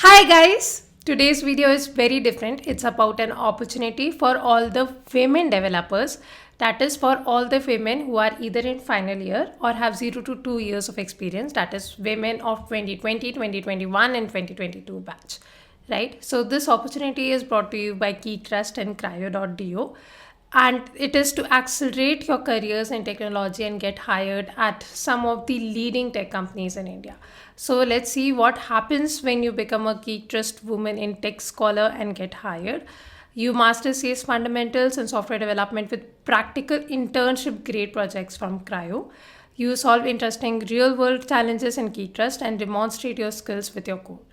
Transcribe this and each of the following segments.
Hi guys! Today's video is very different. It's about an opportunity for all the women developers. That is for all the women who are either in final year or have 0 to 2 years of experience. That is women of 2020, 2021 and 2022 batch. Right? So this opportunity is brought to you by 𝐾𝐞𝐬𝐢 and cryo.do, and it is to accelerate your careers in technology and get hired at some of the leading tech companies in India. So let's see what happens when you become a Geek Trust Woman in Tech Scholar and get hired. You master CS fundamentals and software development with practical internship grade projects from Cryo. You solve interesting real world challenges in Geek Trust and demonstrate your skills with your code.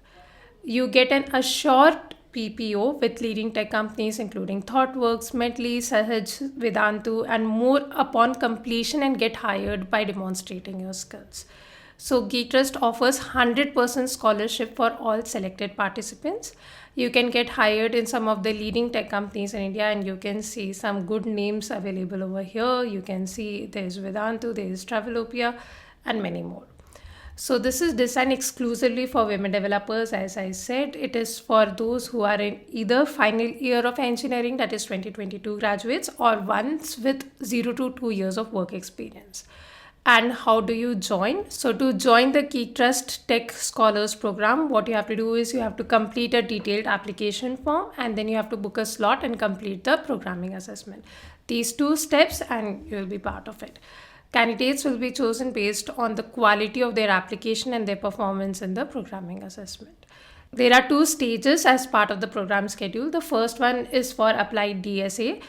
You get an assured PPO with leading tech companies including ThoughtWorks, Medley, Sahaj, Vedantu, and more upon completion and get hired by demonstrating your skills. So Geek Trust offers 100% scholarship for all selected participants. You can get hired in some of the leading tech companies in India, and you can see some good names available over here. You can see there's Vedantu, there's Travelopia, and many more. So this is designed exclusively for women developers. As I said, it is for those who are in either final year of engineering, that is 2022 graduates, or ones with 0 to 2 years of work experience. And how do you join? So to join the Geek Trust Tech Scholars program, what you have to do is you have to complete a detailed application form, and then you have to book a slot and complete the programming assessment. These 2 steps and you'll be part of it. Candidates will be chosen based on the quality of their application and their performance in the programming assessment. There are 2 stages as part of the program schedule. The first one is for applied DSA.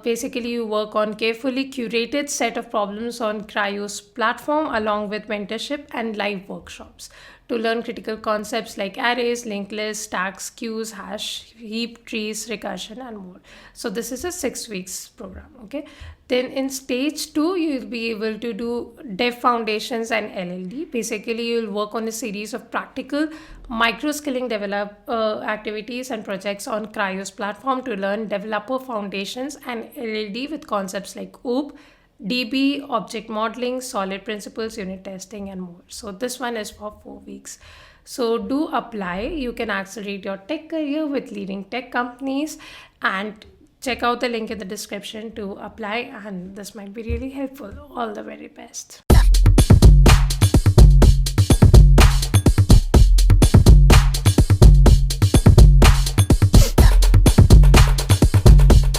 Basically, you work on carefully curated set of problems on Cryo's platform along with mentorship and live workshops to learn critical concepts like arrays, linked lists, stacks, queues, hash, heap, trees, recursion, and more. So this is a 6 weeks program. Okay. Then in stage 2, you'll be able to do Dev Foundations and LLD. Basically, you'll work on a series of practical micro-skilling activities and projects on Cryo's platform to learn developer foundations and LLD with concepts like OOP, DB, object modeling, solid principles, unit testing, and more. So this one is for 4 weeks. So do apply. You can accelerate your tech career with leading tech companies, and check out the link in the description to apply, and this might be really helpful. All the very best.